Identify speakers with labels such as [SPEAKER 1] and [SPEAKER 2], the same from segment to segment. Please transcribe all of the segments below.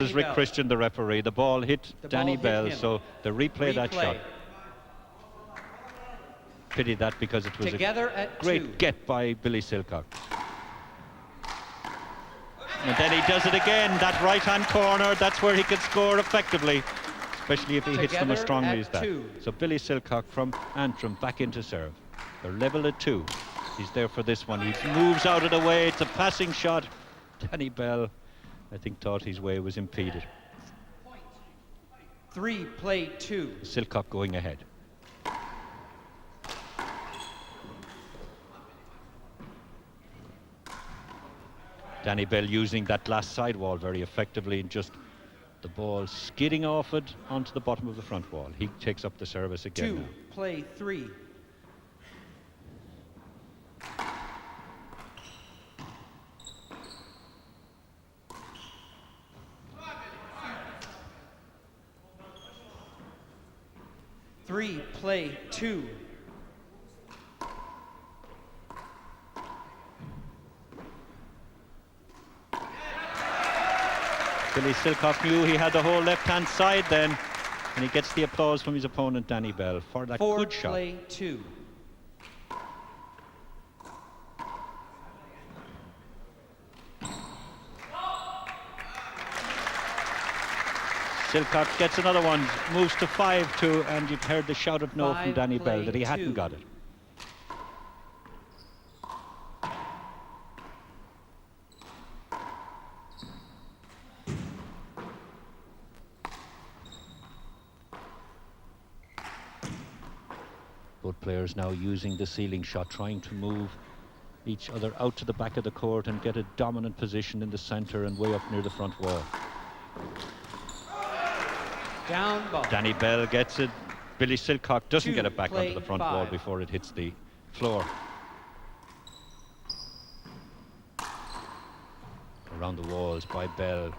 [SPEAKER 1] was Rick Christian, the referee. The ball hit Danny Bell, so they replay that shot. Pity that, because it was a great get by Billy Silcock. And then he does it again, that right-hand corner. That's where he can score effectively, especially if he hits them as strongly as that. So Billy Silcock from Antrim back into serve. They're level at 2. He's there for this one. He moves out of the way. It's a passing shot. Danny Bell, I think, thought his way was impeded.
[SPEAKER 2] 3-2.
[SPEAKER 1] Silcock going ahead. Danny Bell using that last sidewall very effectively, and just the ball skidding off it onto the bottom of the front wall. He takes up the service again.
[SPEAKER 2] 2-3. Play 2.
[SPEAKER 1] Billy Silcock knew he had the whole left-hand side then, and he gets the applause from his opponent Danny Bell for that good shot.
[SPEAKER 2] 4-2.
[SPEAKER 1] Silcock gets another one, moves to 5-2, and you've heard the shout of no from Danny Bell that he hadn't got it. Both players now using the ceiling shot, trying to move each other out to the back of the court and get a dominant position in the center and way up near the front wall.
[SPEAKER 2] Down ball.
[SPEAKER 1] Danny Bell gets it. Billy Silcock doesn't get it back onto the front wall before it hits the floor. Around the walls by Bell.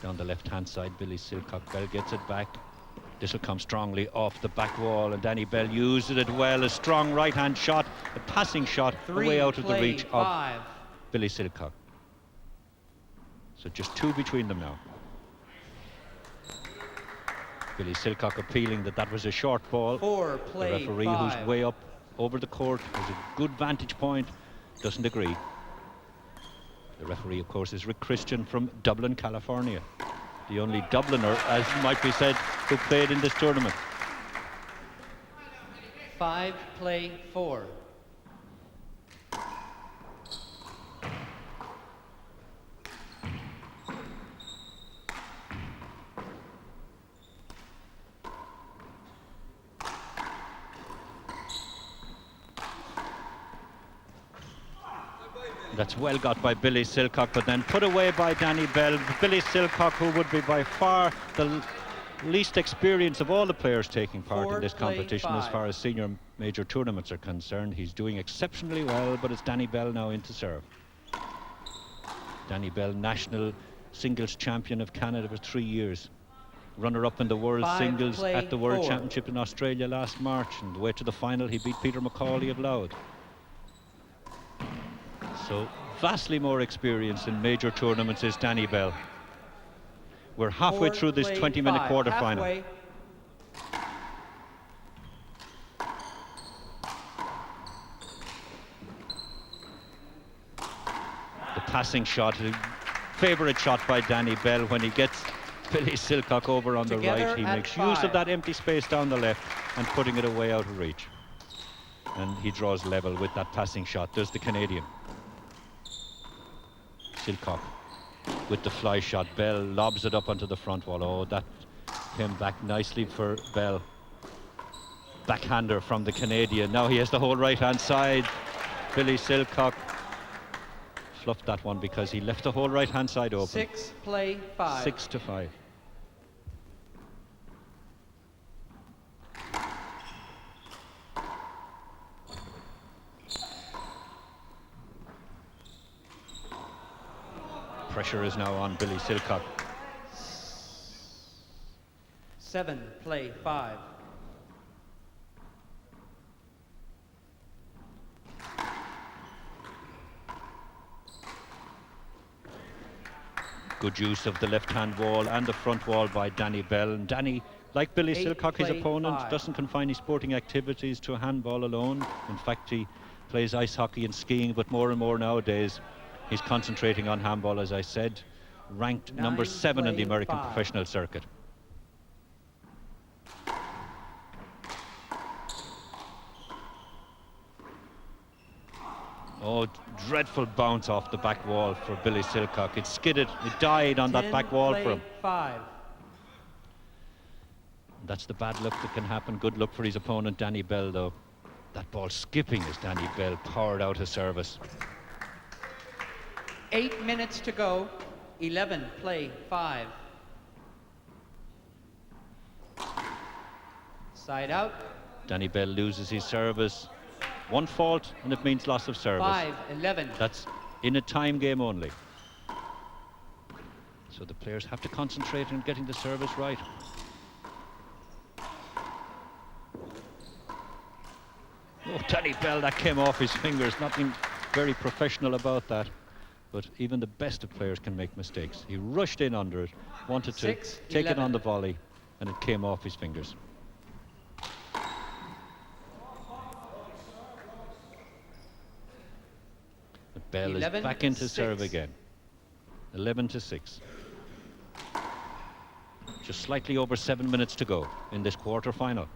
[SPEAKER 1] Down the left-hand side, Billy Silcock. Bell gets it back. This will come strongly off the back wall, and Danny Bell uses it well. A strong right-hand shot, a passing shot, away out of the reach of Billy Silcock. So just 2 between them now. Billy Silcock appealing that that was a short ball. The referee, who's way up over the court, has a good vantage point, doesn't agree. The referee, of course, is Rick Christian from Dublin, California. The only Dubliner, as might be said, who played in this tournament.
[SPEAKER 2] 5-4.
[SPEAKER 1] That's well got by Billy Silcock, but then put away by Danny Bell. Billy Silcock, who would be by far the least experienced of all the players taking part in this competition as far as senior major tournaments are concerned. He's doing exceptionally well, but it's Danny Bell now in to serve. Danny Bell, national singles champion of Canada for 3 years. Runner-up in the World Singles at the World Championship in Australia last March, and the way to the final he beat Peter McCauley of Louth. So vastly more experience in major tournaments is Danny Bell. We're halfway through this 20-minute quarter-final. The passing shot, a favourite shot by Danny Bell. When he gets Billy Silcock over on the right, he makes use of that empty space down the left and putting it away out of reach. And he draws level with that passing shot. There's the Canadian. Silcock with the fly shot. Bell lobs it up onto the front wall. Oh, that came back nicely for Bell. Backhander from the Canadian. Now he has the whole right-hand side. Billy Silcock fluffed that one because he left the whole right-hand side open.
[SPEAKER 2] 6-5.
[SPEAKER 1] 6-5. Pressure is now on Billy Silcock.
[SPEAKER 2] 7-5.
[SPEAKER 1] Good use of the left-hand wall and the front wall by Danny Bell. And Danny, like Billy Silcock, his opponent, doesn't confine his sporting activities to handball alone. In fact, he plays ice hockey and skiing, but more and more nowadays he's concentrating on handball, as I said, ranked number 7 in the American professional circuit. Oh, dreadful bounce off the back wall for Billy Silcock. It skidded, it died on that back wall for him.
[SPEAKER 2] 5.
[SPEAKER 1] That's the bad luck that can happen. Good luck for his opponent, Danny Bell, though. That ball skipping as Danny Bell powered out his service.
[SPEAKER 2] 8 minutes to go. 11, play 5. Side out.
[SPEAKER 1] Danny Bell loses his service. One fault, and it means loss of service.
[SPEAKER 2] 5-11.
[SPEAKER 1] That's in a time game only. So the players have to concentrate on getting the service right. Oh, Danny Bell, that came off his fingers. Nothing very professional about that. But even the best of players can make mistakes. He rushed in under it, wanted to take it on the volley, and it came off his fingers. But Bell is back into serve again. 11-6. Just slightly over 7 minutes to go in this quarter-final.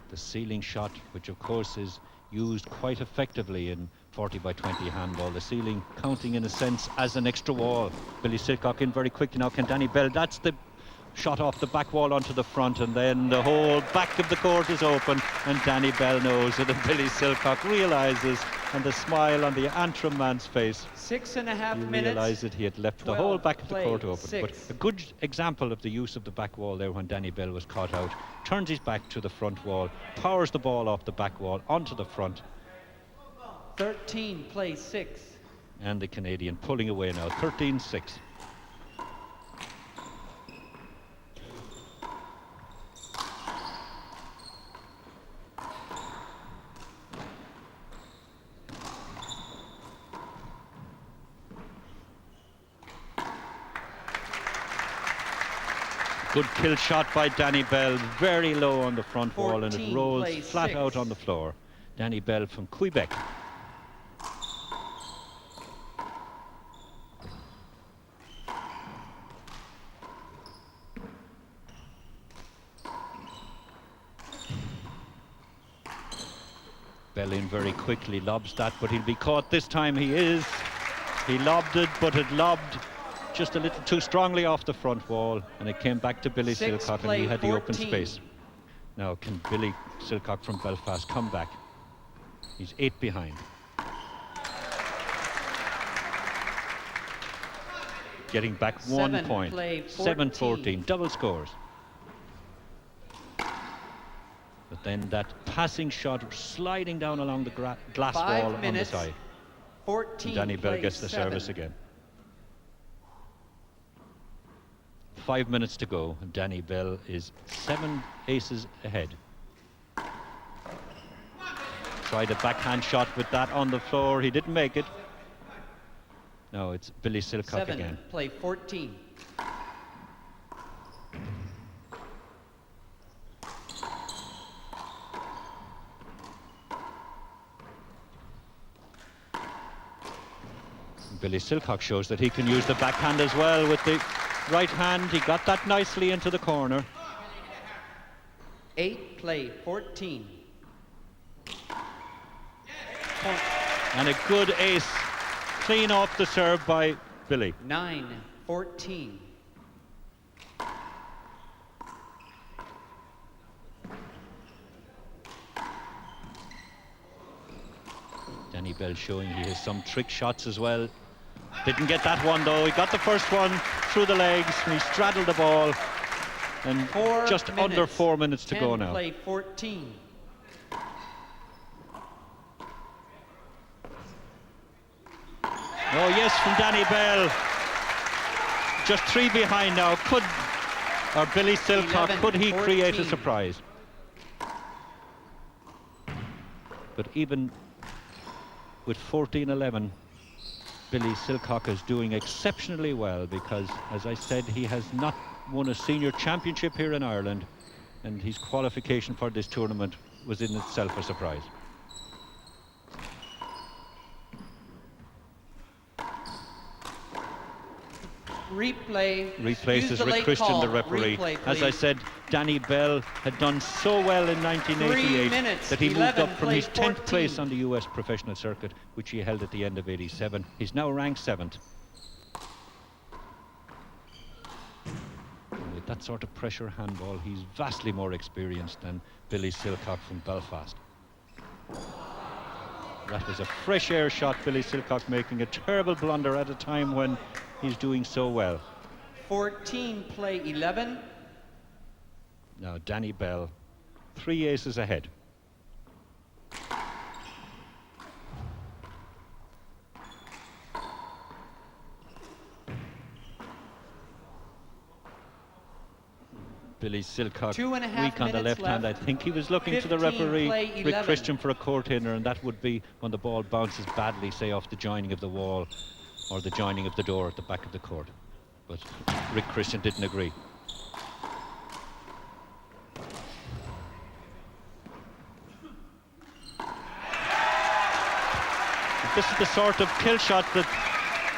[SPEAKER 1] The ceiling shot, which of course is used quite effectively in 40 by 20 handball. The ceiling counting in a sense as an extra wall. Billy Silcock in very quickly now. Can Danny Bell? That's the shot off the back wall onto the front, and then the whole back of the court is open, and Danny Bell knows it, and Billy Silcock realizes, and the smile on the Antrim man's face.
[SPEAKER 2] 6.5 minutes.
[SPEAKER 1] He realized that he had left the whole back of the court open. But a good example of the use of the back wall there when Danny Bell was caught out. Turns his back to the front wall, powers the ball off the back wall onto the front.
[SPEAKER 2] 13, play 6.
[SPEAKER 1] And the Canadian pulling away now, 13-6. Good kill shot by Danny Bell, very low on the front wall, and it rolls flat out on the floor. Danny Bell from Quebec. Bell in very quickly, lobs that, but he'll be caught this time. He is. He lobbed it, but it lobbed just a little too strongly off the front wall, and it came back to Billy Silcock, and he had the open space. Now, can Billy Silcock from Belfast come back? He's 8 behind. Getting back 1 point. 7-14, double scores. But then that passing shot sliding down along the glass wall on the side.
[SPEAKER 2] 14,
[SPEAKER 1] and Danny Bell gets the service again. 5 minutes to go, and Danny Bell is 7 aces ahead. Tried a backhand shot with that on the floor. He didn't make it. No, it's Billy Silcock again.
[SPEAKER 2] Play 14.
[SPEAKER 1] Billy Silcock shows that he can use the backhand as well with the right hand. He got that nicely into the corner.
[SPEAKER 2] 8, play 14. Point.
[SPEAKER 1] And a good ace, clean off the serve by Billy.
[SPEAKER 2] 9-14.
[SPEAKER 1] Danny Bell showing he has some trick shots as well. Didn't get that one though. He got the first one through the legs, and he straddled the ball. And just under 4 minutes to go now.
[SPEAKER 2] Play 14.
[SPEAKER 1] Oh yes, from Danny Bell. just 3 behind now. Billy Silcock, could he create a surprise? But even with 14-11, Billy Silcock is doing exceptionally well because, as I said, he has not won a senior championship here in Ireland, and his qualification for this tournament was in itself a surprise. Replaces Rick Christian, the referee. As I said, Danny Bell had done so well in 1988 that he moved up from his 10th place on the US professional circuit, which he held at the end of '87. He's now ranked 7th. And with that sort of pressure handball, he's vastly more experienced than Billy Silcock from Belfast. That was a fresh air shot, Billy Silcock making a terrible blunder at a time when he's doing so well.
[SPEAKER 2] 14, play 11.
[SPEAKER 1] Now Danny Bell, 3 aces ahead. Billy Silcock, weak on the left hand. I think he was looking to the referee, Rick Christian, for a court inner, and that would be when the ball bounces badly, say off the joining of the wall or the joining of the door at the back of the court. But Rick Christian didn't agree. This is the sort of kill shot that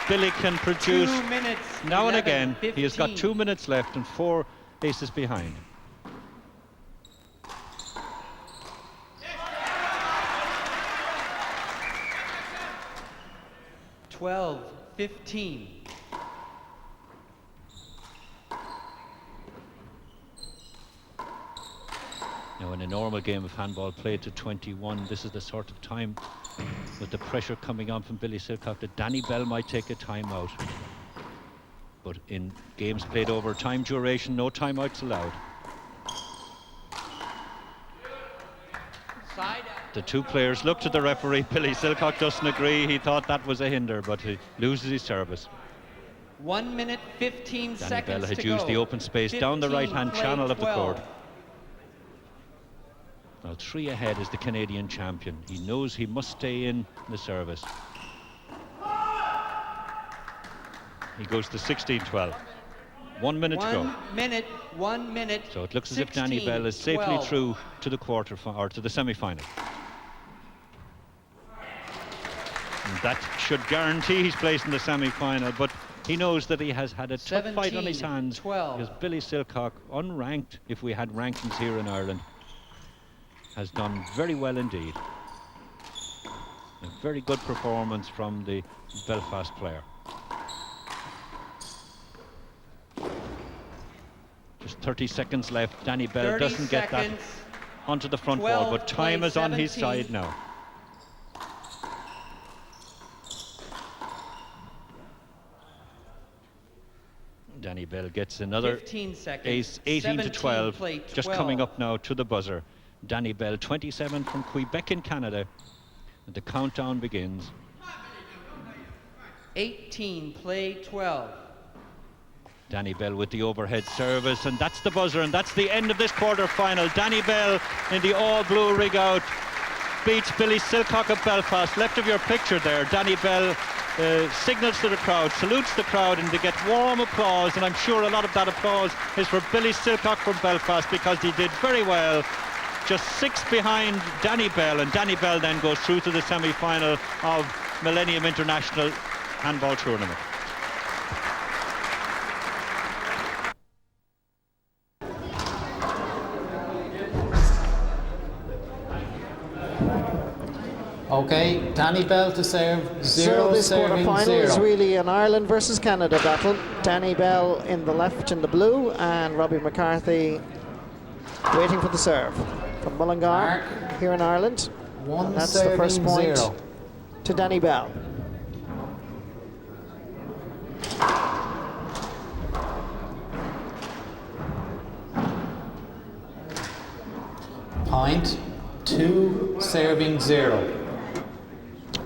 [SPEAKER 1] Billy can produce
[SPEAKER 2] 2 minutes,
[SPEAKER 1] now
[SPEAKER 2] 11,
[SPEAKER 1] and again.
[SPEAKER 2] 15.
[SPEAKER 1] He has got 2 minutes left and 4 aces behind.
[SPEAKER 2] $12, 15.
[SPEAKER 1] Now, in a normal game of handball played to 21, this is the sort of time, with the pressure coming on from Billy Silcock, that Danny Bell might take a timeout. But in games played over time duration, no timeouts allowed. The two players looked at the referee. Billy Silcock doesn't agree. He thought that was a hinder, but he loses his service.
[SPEAKER 2] 1 minute, 15
[SPEAKER 1] Danny
[SPEAKER 2] seconds
[SPEAKER 1] Bell had
[SPEAKER 2] to
[SPEAKER 1] used
[SPEAKER 2] go.
[SPEAKER 1] the open space down the right-hand
[SPEAKER 2] play
[SPEAKER 1] channel of the
[SPEAKER 2] 12.
[SPEAKER 1] court. Now 3 ahead is the Canadian champion. He knows he must stay in the service. He goes to 16-12. 1 minute to go.
[SPEAKER 2] 1 minute.
[SPEAKER 1] So it looks as if Danny Bell is safely
[SPEAKER 2] 12.
[SPEAKER 1] through to the or to the semi-final. And that should guarantee his place in the semi-final, but he knows that he has had a tough fight on his hands
[SPEAKER 2] 12.
[SPEAKER 1] because Billy Silcock, unranked, if we had rankings here in Ireland, has done very well indeed. A very good performance from the Belfast player. Just 30 seconds left. Danny Bell doesn't get that onto the front wall, but time is on his side now. Danny Bell gets another
[SPEAKER 2] 15 seconds.
[SPEAKER 1] ace, 18-12, just coming up now to the buzzer. Danny Bell, 27 from Quebec in Canada, and the countdown begins.
[SPEAKER 2] 18, play 12.
[SPEAKER 1] Danny Bell with the overhead service, and that's the buzzer, and that's the end of this quarter-final. Danny Bell in the all-blue rig-out beats Billy Silcock of Belfast. Left of your picture there, Danny Bell signals to the crowd, salutes the crowd, and they get warm applause, and I'm sure a lot of that applause is for Billy Silcock from Belfast because he did very well. Just 6 behind Danny Bell, and Danny Bell then goes through to the semi-final of Millennium International Handball Tournament.
[SPEAKER 3] Okay, Danny Bell to serve, 0
[SPEAKER 4] So this
[SPEAKER 3] serving
[SPEAKER 4] quarter-final
[SPEAKER 3] 0.
[SPEAKER 4] is really an Ireland versus Canada battle. Danny Bell in the left in the blue, and Robbie McCarthy waiting for the serve from Mullingar here in Ireland.
[SPEAKER 3] One
[SPEAKER 4] and that's
[SPEAKER 3] serving
[SPEAKER 4] the first point
[SPEAKER 3] 0.
[SPEAKER 4] to Danny Bell.
[SPEAKER 3] Point, 2 serving 0.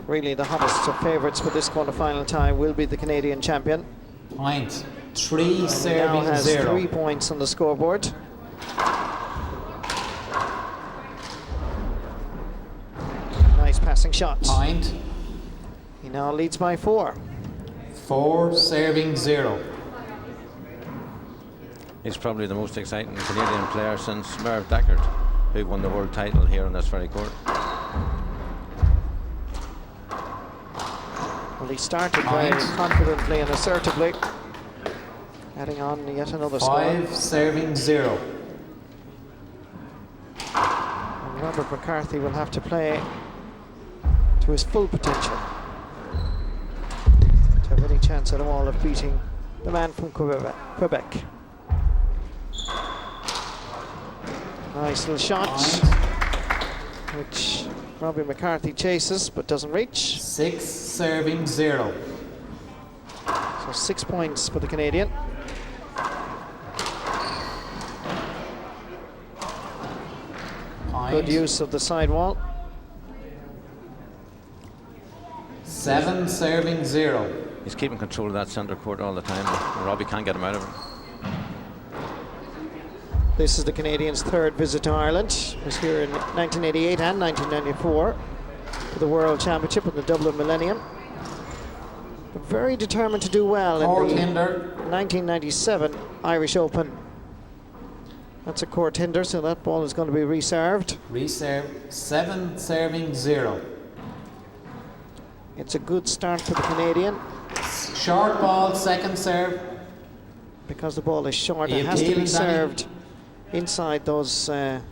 [SPEAKER 4] Really the hottest of favourites for this quarter-final tie will be the Canadian champion.
[SPEAKER 3] Point, 3
[SPEAKER 4] Now
[SPEAKER 3] serving
[SPEAKER 4] has
[SPEAKER 3] 0.
[SPEAKER 4] 3 points on the scoreboard. Nice passing shot.
[SPEAKER 3] Point.
[SPEAKER 4] He now leads by 4.
[SPEAKER 3] 4 serving 0.
[SPEAKER 5] He's probably the most exciting Canadian player since Merv Deckard, who won the world title here on this very court.
[SPEAKER 4] Well, he started very confidently and assertively, adding on yet another score.
[SPEAKER 3] 5 serving 0.
[SPEAKER 4] And Robert McCarthy will have to play to his full potential to have any chance at all of beating the man from Quebec. Nice little shot, which Robbie McCarthy chases but doesn't reach.
[SPEAKER 3] 6 serving 0.
[SPEAKER 4] So 6 points for the Canadian.
[SPEAKER 3] Point.
[SPEAKER 4] Good use of the sidewall.
[SPEAKER 3] 7 serving 0.
[SPEAKER 5] He's keeping control of that centre court all the time, but Robbie can't get him out of it.
[SPEAKER 4] This is the Canadians' third visit to Ireland. It was here in 1988 and 1994 for the World Championship in the Dublin Millennium. But very determined to do well
[SPEAKER 3] Court
[SPEAKER 4] in the
[SPEAKER 3] hinder.
[SPEAKER 4] 1997 Irish Open. That's a court hinder, so that ball is going to be reserved.
[SPEAKER 3] Reserve. 7 serving 0.
[SPEAKER 4] It's a good start for the Canadian.
[SPEAKER 3] Short ball, second serve.
[SPEAKER 4] Because the ball is short,
[SPEAKER 3] Are you
[SPEAKER 4] it has to be
[SPEAKER 3] appealing, Danny?
[SPEAKER 4] served inside those, or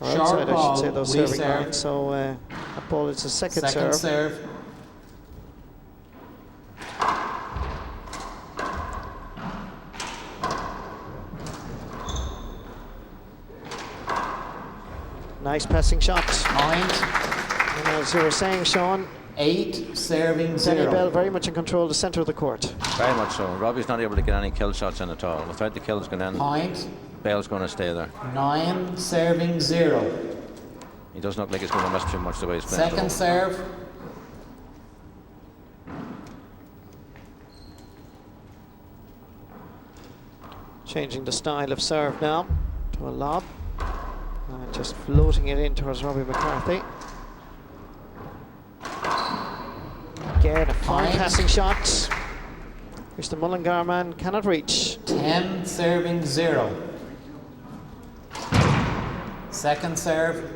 [SPEAKER 3] Short
[SPEAKER 4] outside, I
[SPEAKER 3] ball,
[SPEAKER 4] should say, those serving
[SPEAKER 3] reserve.
[SPEAKER 4] lines. So that ball is a second
[SPEAKER 3] Second
[SPEAKER 4] serve.
[SPEAKER 3] serve.
[SPEAKER 4] Nice passing shot.
[SPEAKER 3] Point.
[SPEAKER 4] And as you were saying, Sean,
[SPEAKER 3] 8 serving
[SPEAKER 4] Danny
[SPEAKER 3] 0.
[SPEAKER 4] Bell very much in control of the centre of the court.
[SPEAKER 5] Very much so. Robbie's not able to get any kill shots in at all. Without the kills going in,
[SPEAKER 3] Point.
[SPEAKER 5] Bell's going to stay there.
[SPEAKER 3] 9 serving 0.
[SPEAKER 5] He doesn't look like he's going to miss too much the way he's playing.
[SPEAKER 3] Second serve.
[SPEAKER 4] Changing the style of serve now to a lob. And just floating it in towards Robbie McCarthy. Again, a fine
[SPEAKER 3] Point.
[SPEAKER 4] passing shot, which the Mullingar man cannot reach.
[SPEAKER 3] 10 serving 0. Second serve.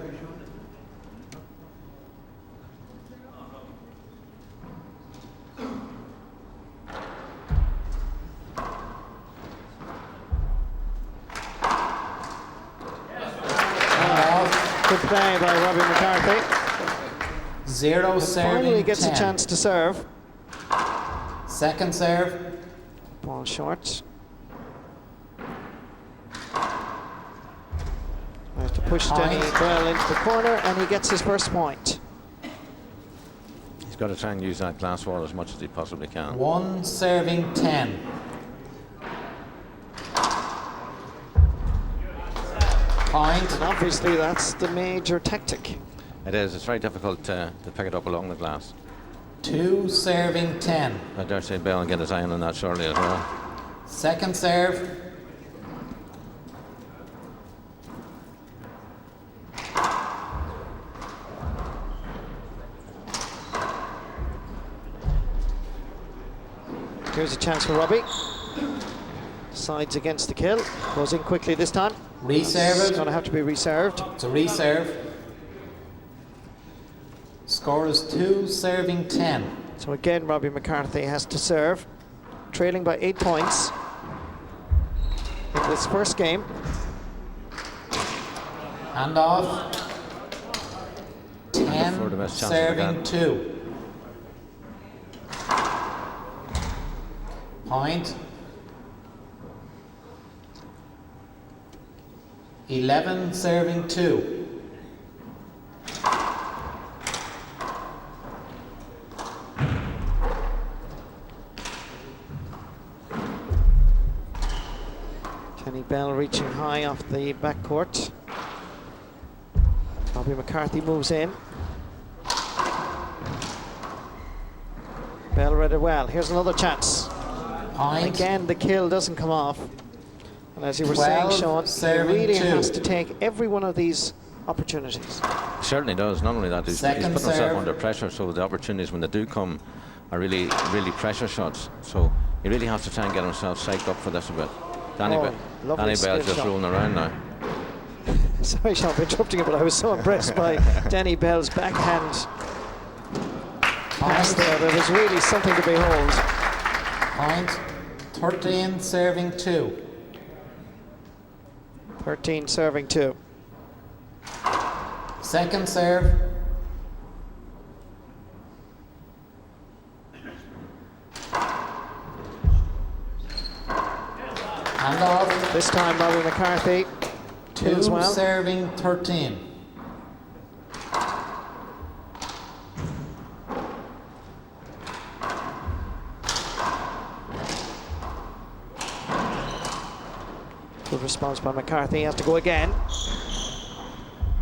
[SPEAKER 4] Good play by Robbie McCarthy.
[SPEAKER 3] 0 serving
[SPEAKER 4] Finally gets
[SPEAKER 3] 10.
[SPEAKER 4] a chance to serve.
[SPEAKER 3] Second serve.
[SPEAKER 4] Ball short. Has to push Danny
[SPEAKER 3] Point.
[SPEAKER 4] Bell into the corner, and he gets his first point.
[SPEAKER 5] He's got to try and use that glass wall as much as he possibly can.
[SPEAKER 3] 1 serving 10. Point.
[SPEAKER 4] And obviously that's the major tactic.
[SPEAKER 5] It is. It's very difficult to pick it up along the glass.
[SPEAKER 3] 2 serving 10.
[SPEAKER 5] I dare say Bell will get his eye on that shortly as well.
[SPEAKER 3] Second serve.
[SPEAKER 4] Here's a chance for Robbie. Sides against the kill. Goes in quickly this time.
[SPEAKER 3] Reserve
[SPEAKER 4] It's
[SPEAKER 3] it.
[SPEAKER 4] going to have to be reserved.
[SPEAKER 3] It's a reserve. Score is 2 serving 10.
[SPEAKER 4] So again, Robbie McCarthy has to serve, trailing by 8 points in this first game.
[SPEAKER 3] Hand off.
[SPEAKER 5] For the
[SPEAKER 3] 10
[SPEAKER 5] best chance
[SPEAKER 3] serving
[SPEAKER 5] of
[SPEAKER 3] 2. Point. 11 serving 2.
[SPEAKER 4] Kenny Bell reaching high off the backcourt. Robbie McCarthy moves in. Bell read it well. Here's another chance.
[SPEAKER 3] Point.
[SPEAKER 4] Again, the kill doesn't come off. And as you were saying,
[SPEAKER 3] 12,
[SPEAKER 4] Sean, he
[SPEAKER 3] serving
[SPEAKER 4] really
[SPEAKER 3] 2.
[SPEAKER 4] has to take every one of these opportunities.
[SPEAKER 5] Certainly does. Not only that, he's putting
[SPEAKER 3] Second
[SPEAKER 5] himself
[SPEAKER 3] serve.
[SPEAKER 5] under pressure, so the opportunities when they do come are really pressure shots. So he really has to try and get himself psyched up for this a bit. Danny Bell
[SPEAKER 4] lovely skill
[SPEAKER 5] just
[SPEAKER 4] shot.
[SPEAKER 5] rolling around now.
[SPEAKER 4] Sorry, Sean, for interrupting you, but I was so impressed by Danny Bell's backhand pass there. That was really something to behold.
[SPEAKER 3] Point. 13 serving 2.
[SPEAKER 4] 13 serving 2.
[SPEAKER 3] Second serve. Hand off.
[SPEAKER 4] This time, Robbie McCarthy
[SPEAKER 3] 2
[SPEAKER 4] as well.
[SPEAKER 3] serving 13.
[SPEAKER 4] Good response by McCarthy. He has to go again,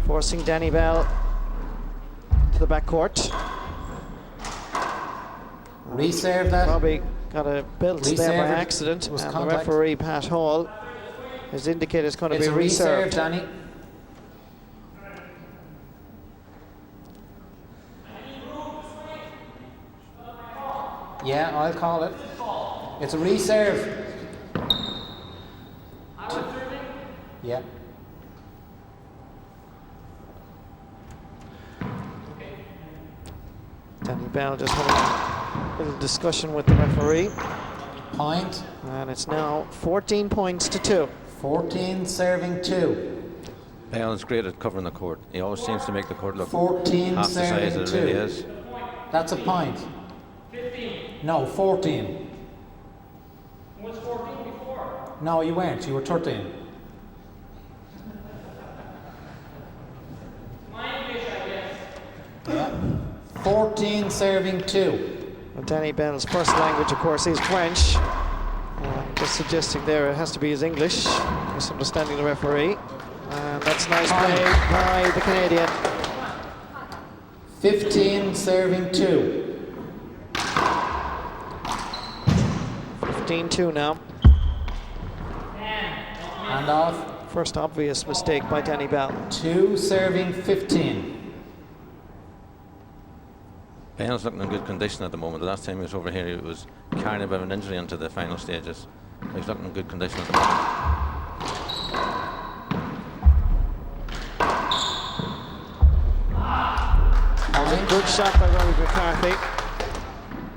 [SPEAKER 4] forcing Danny Bell to the backcourt.
[SPEAKER 3] Reserve that.
[SPEAKER 4] Robbie got a belt there
[SPEAKER 3] Reserve
[SPEAKER 4] by
[SPEAKER 3] it.
[SPEAKER 4] accident,
[SPEAKER 3] It was
[SPEAKER 4] and
[SPEAKER 3] contact.
[SPEAKER 4] the referee, Pat Hall, has indicated it's going to
[SPEAKER 3] It's
[SPEAKER 4] be
[SPEAKER 3] a reserve,
[SPEAKER 4] reserved.
[SPEAKER 3] Danny. Yeah, I'll call it. It's a reserve. Yeah.
[SPEAKER 4] Danny Bell just having a little discussion with the referee,
[SPEAKER 3] Point.
[SPEAKER 4] and it's now 14 points to 2.
[SPEAKER 3] 14 serving 2.
[SPEAKER 5] Bell is great at covering the court. He always seems to make the court look
[SPEAKER 3] 14
[SPEAKER 5] half the size
[SPEAKER 3] serving
[SPEAKER 5] that it really
[SPEAKER 3] 2.
[SPEAKER 5] is.
[SPEAKER 3] That's a point. 15. No, 14.
[SPEAKER 6] Was 14 before?
[SPEAKER 3] No, you weren't. You were 13.
[SPEAKER 6] My English, I guess.
[SPEAKER 3] Yeah. 14 serving 2.
[SPEAKER 4] Well, Danny Bell's first language, of course, is French. Just suggesting there it has to be his English, misunderstanding the referee. And that's nice play by the Canadian.
[SPEAKER 3] 15 serving 2.
[SPEAKER 4] 15-2 now.
[SPEAKER 3] Hand off.
[SPEAKER 4] First obvious mistake by Danny Bell.
[SPEAKER 3] 2 serving 15.
[SPEAKER 5] Bell's looking in good condition at the moment. The last time he was over here, he was carrying a bit of an injury into the final stages. He's looking in good condition at the moment.
[SPEAKER 4] Good shot by Robbie McCarthy.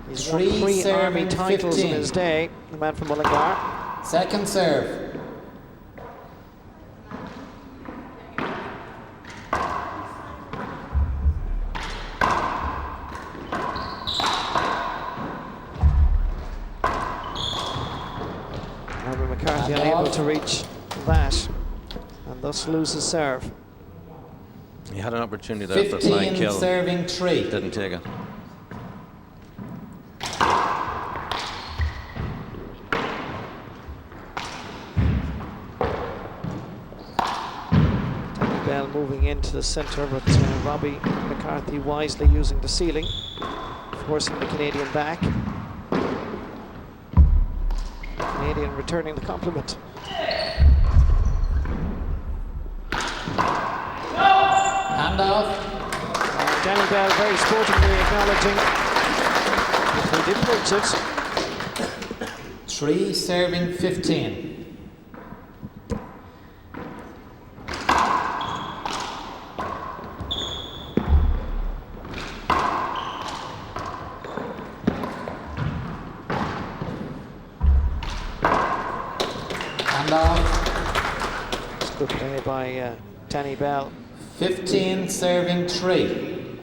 [SPEAKER 4] He's won
[SPEAKER 3] 3
[SPEAKER 4] 3 Army
[SPEAKER 3] serving
[SPEAKER 4] titles
[SPEAKER 3] 15.
[SPEAKER 4] in his day, the man from Mullingar.
[SPEAKER 3] Second serve.
[SPEAKER 4] Robbie McCarthy
[SPEAKER 3] And
[SPEAKER 4] unable
[SPEAKER 3] off.
[SPEAKER 4] to reach that, and thus loses serve.
[SPEAKER 5] He had an opportunity there for a flying
[SPEAKER 3] 15
[SPEAKER 5] kill.
[SPEAKER 3] serving 3.
[SPEAKER 5] Didn't take it.
[SPEAKER 4] Danny Bell moving into the centre, but Robbie McCarthy wisely using the ceiling, forcing the Canadian back. Canadian returning the compliment.
[SPEAKER 3] Hand off.
[SPEAKER 4] Danny Bell very sportingly acknowledging if he did reach it.
[SPEAKER 3] 3 serving 15. Hand off.
[SPEAKER 4] It's good play by Danny Bell.
[SPEAKER 3] 15 serving 3.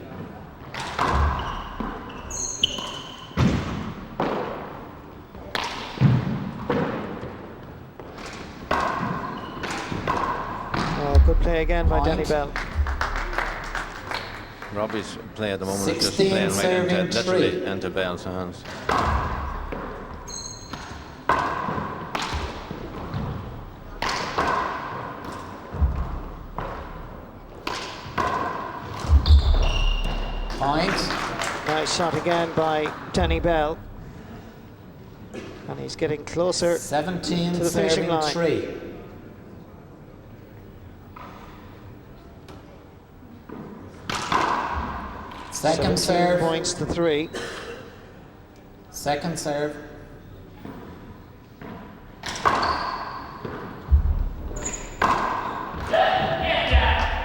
[SPEAKER 4] Oh, good play again by Danny
[SPEAKER 3] Point.
[SPEAKER 4] Bell.
[SPEAKER 5] Robbie's play at the moment is just
[SPEAKER 3] 16
[SPEAKER 5] playing right
[SPEAKER 3] serving
[SPEAKER 5] into, literally
[SPEAKER 3] three.
[SPEAKER 5] into Bell's hands.
[SPEAKER 3] Point.
[SPEAKER 4] Nice shot again by Danny Bell. And he's getting closer
[SPEAKER 3] 17
[SPEAKER 4] to the finishing
[SPEAKER 3] serving
[SPEAKER 4] line.
[SPEAKER 3] 3. Second
[SPEAKER 4] 17
[SPEAKER 3] serve.
[SPEAKER 4] points to 3.
[SPEAKER 3] Second serve.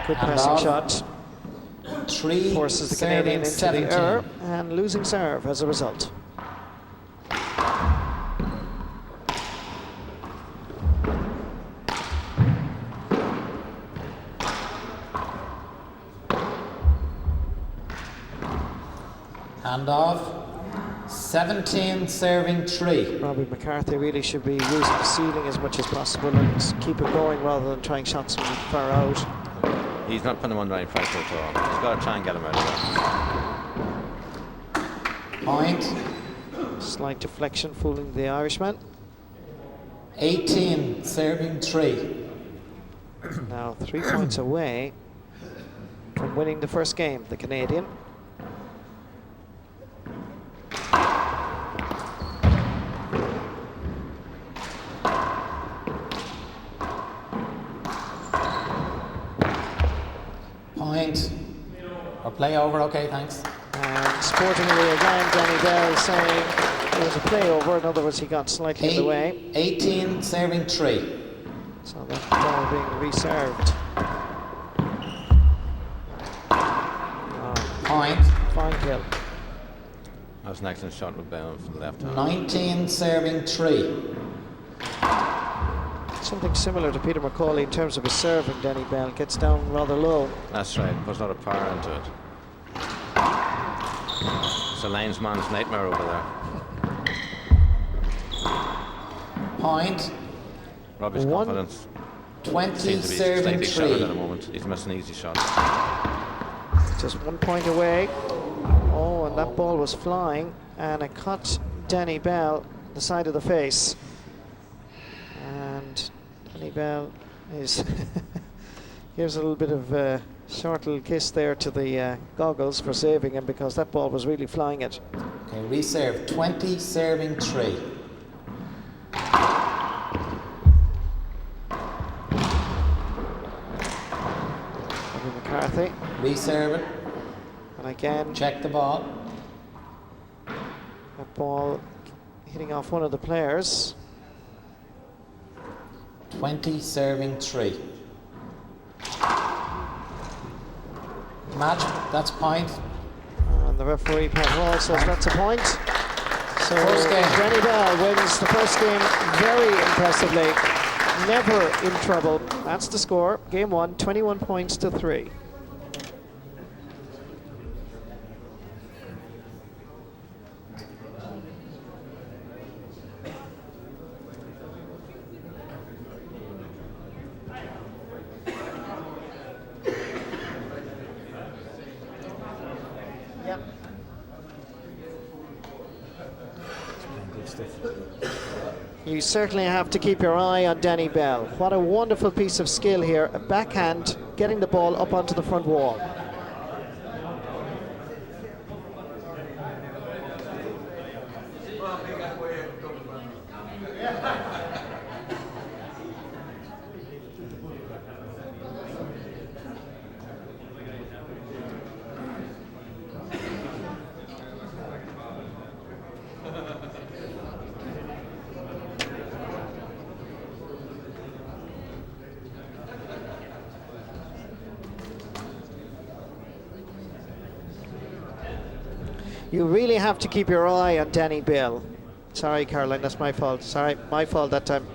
[SPEAKER 4] Good
[SPEAKER 3] And
[SPEAKER 4] passing
[SPEAKER 3] off.
[SPEAKER 4] shot.
[SPEAKER 3] 3
[SPEAKER 4] Forces the
[SPEAKER 3] serving
[SPEAKER 4] Canadian into
[SPEAKER 3] 17.
[SPEAKER 4] the error and losing serve as a result.
[SPEAKER 3] Hand off. 17 serving 3.
[SPEAKER 4] Robbie McCarthy really should be using the ceiling as much as possible and keep it going rather than trying shots from far out.
[SPEAKER 5] He's not putting him under any pressure at all. He's got to try and get him out of there.
[SPEAKER 3] Point.
[SPEAKER 4] Slight deflection fooling the Irishman.
[SPEAKER 3] 18 serving 3.
[SPEAKER 4] Now 3 points away from winning the first game, the Canadian.
[SPEAKER 3] Point. Or play over, okay, thanks.
[SPEAKER 4] And sportingly again, Danny Bell saying it was a play over. In other words, he got slightly in the way.
[SPEAKER 3] 18 serving 3.
[SPEAKER 4] So that ball being reserved.
[SPEAKER 3] Point.
[SPEAKER 4] Fine kill.
[SPEAKER 5] That was an excellent shot with Bell from the left hand.
[SPEAKER 3] 19 serving 3.
[SPEAKER 4] Something similar to Peter McCauley in terms of his serving. Danny Bell gets down rather low.
[SPEAKER 5] That's right, puts a lot of power into it. It's a linesman's nightmare over there.
[SPEAKER 3] Point.
[SPEAKER 5] Robbie's
[SPEAKER 4] One-
[SPEAKER 5] confidence
[SPEAKER 3] 20
[SPEAKER 5] seems to be
[SPEAKER 3] serving
[SPEAKER 5] slightly shattered at the
[SPEAKER 3] 3.
[SPEAKER 5] moment. He's missing easy shots.
[SPEAKER 4] Just 1 point away. Oh, and that ball was flying, and it caught Danny Bell the side of the face. And Danny Bell is gives a little bit of a short little kiss there to the goggles for saving him, because that ball was really flying it.
[SPEAKER 3] Okay, reserve. 20 serving 3.
[SPEAKER 4] Robbie McCarthy,
[SPEAKER 3] Reserve it.
[SPEAKER 4] and again
[SPEAKER 3] Check the ball.
[SPEAKER 4] that ball hitting off one of the players.
[SPEAKER 3] 20 serving 3. Match. That's point.
[SPEAKER 4] And the referee, Pat Hall, says that's a point. So
[SPEAKER 3] First game.
[SPEAKER 4] Danny Bell wins the first game very impressively. Never in trouble. That's the score. Game 1, 21 points to 3. You certainly have to keep your eye on Danny Bell. What a wonderful piece of skill here. A backhand, getting the ball up onto the front wall. You really have to keep your eye on Danny Bell. Sorry, Caroline, that's my fault. Sorry, my fault that time.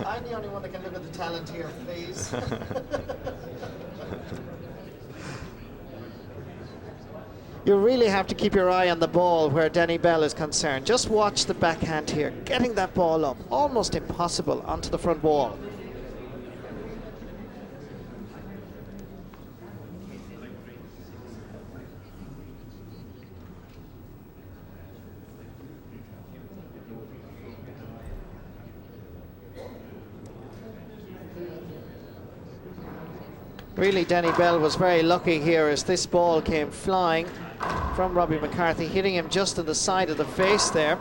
[SPEAKER 4] I'm the only one that can look at the talent here, please. You really have to keep your eye on the ball where Danny Bell is concerned. Just watch the backhand here, getting that ball up, almost impossible, onto the front wall. Really, Danny Bell was very lucky here as this ball came flying from Robbie McCarthy, hitting him just on the side of the face there.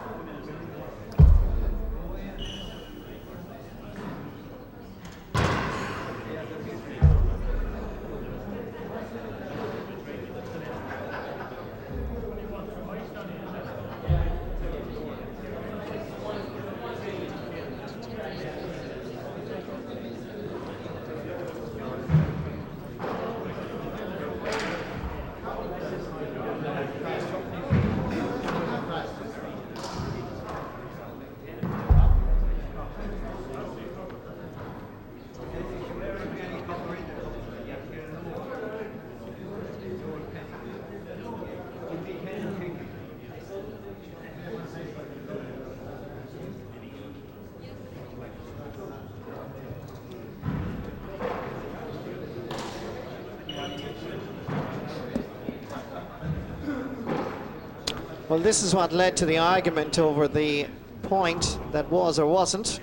[SPEAKER 4] Well, this is what led to the argument over the point that was or wasn't.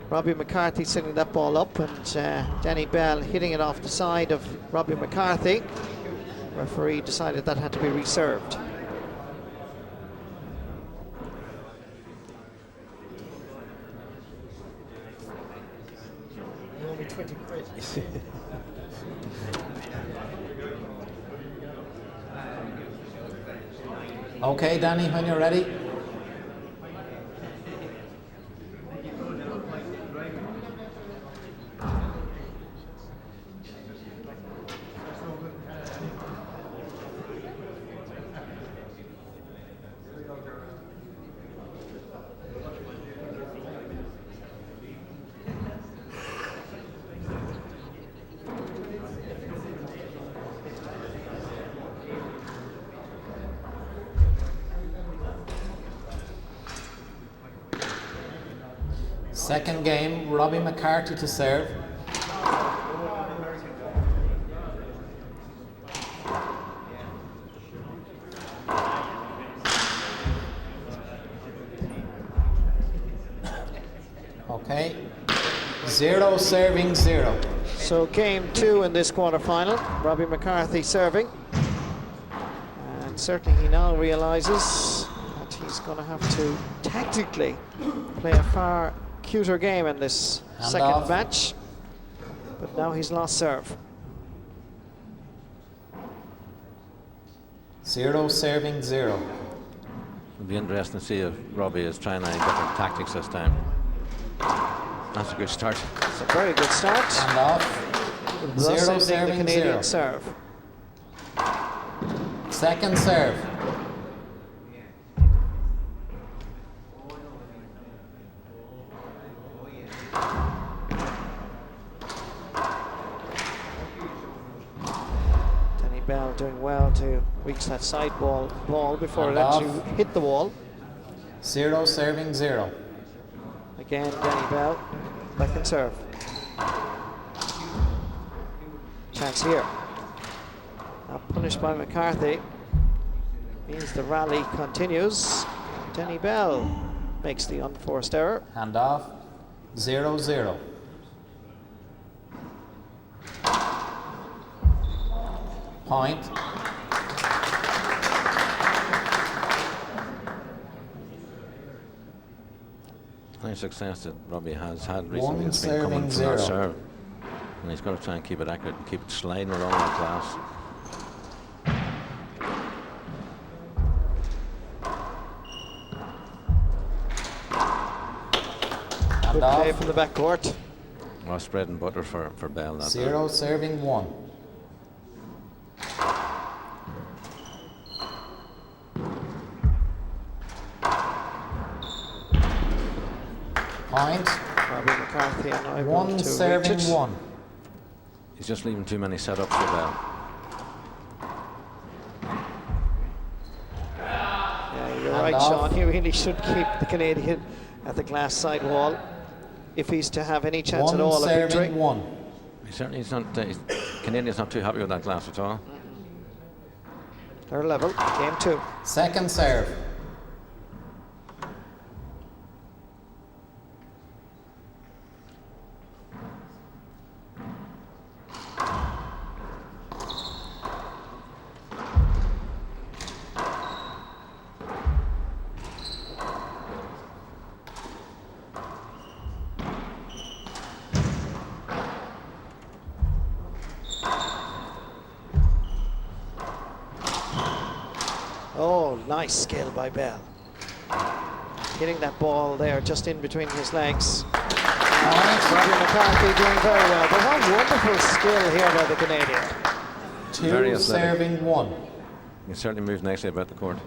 [SPEAKER 4] Robbie McCarthy setting that ball up and Danny Bell hitting it off the side of Robbie McCarthy. Referee decided that had to be reserved.
[SPEAKER 3] Only 20 quid. Okay, Danny, when you're ready. Second game, Robbie McCarthy to serve. Okay, 0 serving 0.
[SPEAKER 4] So game 2 in this quarterfinal, Robbie McCarthy serving. And certainly he now realizes that he's going to have to tactically play a far cuter game in this second match, but now he's lost serve.
[SPEAKER 3] 0 serving 0.
[SPEAKER 5] It'll be interesting to see if Robbie is trying any different tactics this time. That's a good start.
[SPEAKER 4] It's a very good start.
[SPEAKER 3] And off.
[SPEAKER 4] Thus
[SPEAKER 3] 0
[SPEAKER 4] ending
[SPEAKER 3] serving
[SPEAKER 4] the Canadian
[SPEAKER 3] 0.
[SPEAKER 4] serve.
[SPEAKER 3] Second serve.
[SPEAKER 4] Bell doing well to reach that side ball before it actually hit the wall.
[SPEAKER 3] 0 serving 0.
[SPEAKER 4] Again, Danny Bell back and serve. Chance here. Now punished by McCarthy. Means the rally continues. Danny Bell makes the unforced error.
[SPEAKER 3] Hand off. 0 0. Point.
[SPEAKER 5] Any success that Robbie has had recently has been coming from
[SPEAKER 3] 0.
[SPEAKER 5] that serve. And he's got to try and keep it accurate and keep it sliding along that glass.
[SPEAKER 4] Good play from the backcourt.
[SPEAKER 5] Well, bread and butter for Bell. That
[SPEAKER 3] 0 serving 1. Point.
[SPEAKER 4] Robbie McCarthy unable
[SPEAKER 3] 1
[SPEAKER 4] to
[SPEAKER 3] serving
[SPEAKER 4] reach it.
[SPEAKER 3] 1.
[SPEAKER 5] He's just leaving too many setups for Bell.
[SPEAKER 4] Yeah, you're
[SPEAKER 3] Hand
[SPEAKER 4] right,
[SPEAKER 3] off.
[SPEAKER 4] Sean. He really should keep the Canadian at the glass side wall if he's to have any chance at
[SPEAKER 3] 1
[SPEAKER 4] all of victory.
[SPEAKER 3] serving 1.
[SPEAKER 5] He certainly is not. Canadian's not too happy with that glass at all.
[SPEAKER 4] They're level. Game 2.
[SPEAKER 3] Second serve.
[SPEAKER 4] Oh, nice skill by Bell. Hitting that ball there just in between his legs. Robbie McCarthy doing very well. But what wonderful skill here by the Canadian.
[SPEAKER 5] Very
[SPEAKER 3] 2
[SPEAKER 5] athletic.
[SPEAKER 3] serving 1.
[SPEAKER 5] You can certainly move nicely about the court.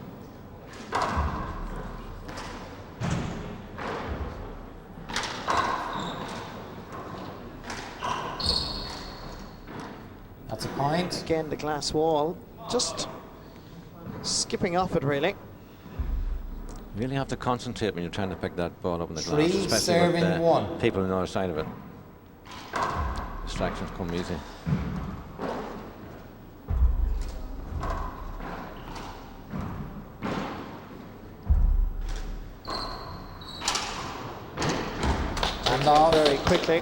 [SPEAKER 3] That's a point.
[SPEAKER 4] Again, the glass wall. Just skipping off it, really.
[SPEAKER 5] You really have to concentrate when you're trying to pick that ball up in the glass,
[SPEAKER 3] 3
[SPEAKER 5] especially
[SPEAKER 3] serving
[SPEAKER 5] with
[SPEAKER 3] 1.
[SPEAKER 5] people on the other side of it. Distractions come easy.
[SPEAKER 3] And off.
[SPEAKER 4] Very quickly.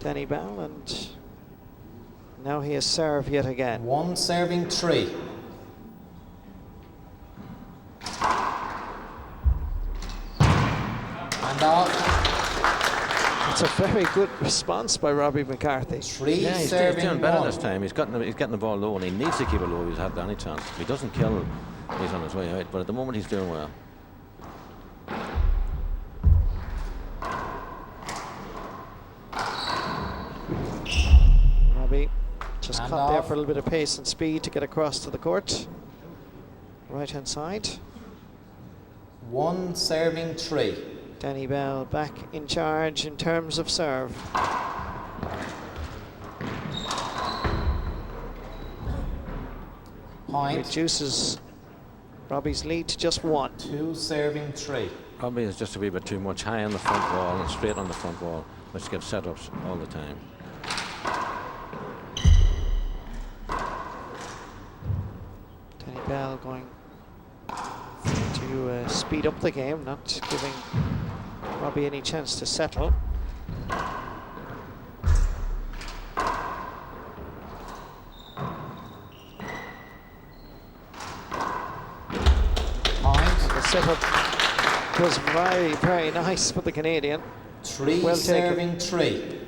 [SPEAKER 4] Danny Bell, and now he has served yet again.
[SPEAKER 3] 1 serving 3. And off.
[SPEAKER 4] It's a very good response by Robbie McCarthy.
[SPEAKER 3] 3
[SPEAKER 5] Yeah, he's
[SPEAKER 3] serving
[SPEAKER 5] doing better
[SPEAKER 3] 1.
[SPEAKER 5] this time. He's getting the ball low, and he needs to keep it low if he's had any chance. If he doesn't kill, he's on his way out. But at the moment, he's doing well.
[SPEAKER 4] Robbie just
[SPEAKER 3] And
[SPEAKER 4] caught there
[SPEAKER 3] off.
[SPEAKER 4] for a little bit of pace and speed to get across to the court. Right hand side.
[SPEAKER 3] 1 serving 3.
[SPEAKER 4] Danny Bell back in charge in terms of serve.
[SPEAKER 3] Point.
[SPEAKER 4] Reduces Robbie's lead to just 1.
[SPEAKER 3] 2 serving 3.
[SPEAKER 5] Probably is just a wee bit too much high on the front wall and straight on the front wall, which gives setups all the time.
[SPEAKER 4] Danny Bell going to speed up the game, not giving Robbie any chance to settle.
[SPEAKER 3] Point.
[SPEAKER 4] The setup was very, very nice for the Canadian.
[SPEAKER 3] 3
[SPEAKER 4] Well taken.
[SPEAKER 3] serving 3.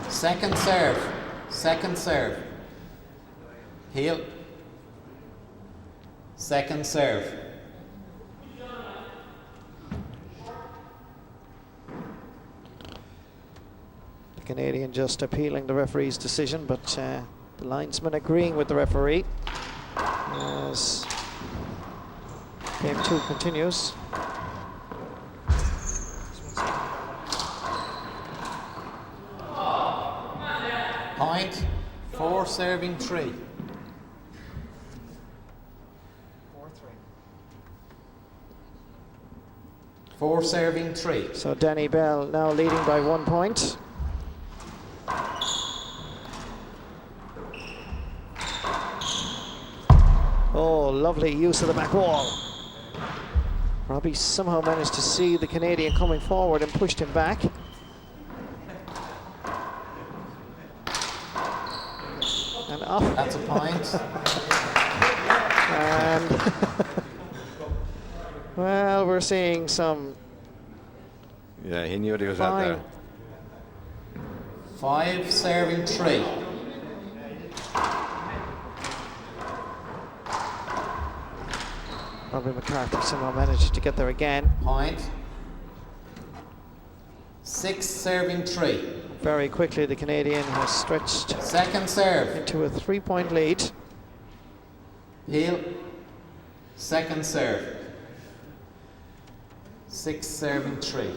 [SPEAKER 3] Second serve. Second serve. Heel. Second serve.
[SPEAKER 4] The Canadian just appealing the referee's decision, but the linesman agreeing with the referee as game 2 continues.
[SPEAKER 3] Point. 4 serving 3. 4 serving 3.
[SPEAKER 4] So Danny Bell now leading by 1 point. Oh, lovely use of the back wall. Robbie somehow managed to see the Canadian coming forward and pushed him back. And off.
[SPEAKER 3] That's a point.
[SPEAKER 4] And well, we're seeing some
[SPEAKER 5] Yeah, he knew what he was out there.
[SPEAKER 4] fine
[SPEAKER 3] 5 serving 3.
[SPEAKER 4] Robbie McCarthy somehow managed to get there again.
[SPEAKER 3] Point. 6 serving 3.
[SPEAKER 4] Very quickly, the Canadian has stretched
[SPEAKER 3] Second serve.
[SPEAKER 4] into a 3-point lead.
[SPEAKER 3] Heel. Second serve. 6 serving 3.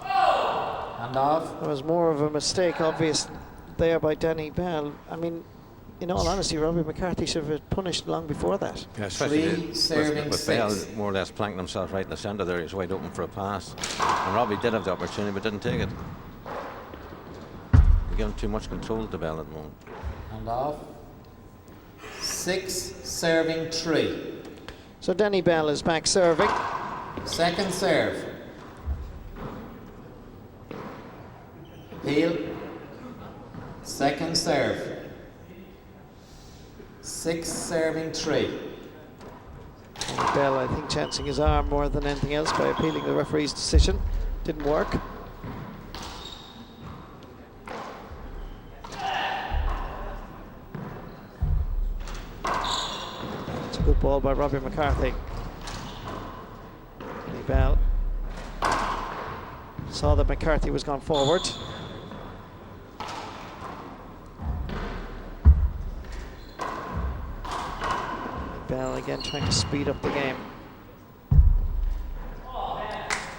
[SPEAKER 3] And off.
[SPEAKER 4] There was more of a mistake, obvious there by Danny Bell. I mean, in all honesty, Robbie McCarthy should have been punished long before that.
[SPEAKER 5] Yeah, especially
[SPEAKER 3] 3 serving
[SPEAKER 5] with Bale
[SPEAKER 3] 6.
[SPEAKER 5] more or less planking himself right in the centre there. He's wide open for a pass. And Robbie did have the opportunity, but didn't take it. You're giving too much control to Bale at the moment.
[SPEAKER 3] And off. 6 serving 3.
[SPEAKER 4] So Danny Bell is back serving.
[SPEAKER 3] Second serve. Heel. Second serve. 6 serving 3.
[SPEAKER 4] Bell, I think, chancing his arm more than anything else by appealing the referee's decision. Didn't work. It's a good ball by Robbie McCarthy. Danny Bell saw that McCarthy was gone forward. Bell again trying to speed up the game.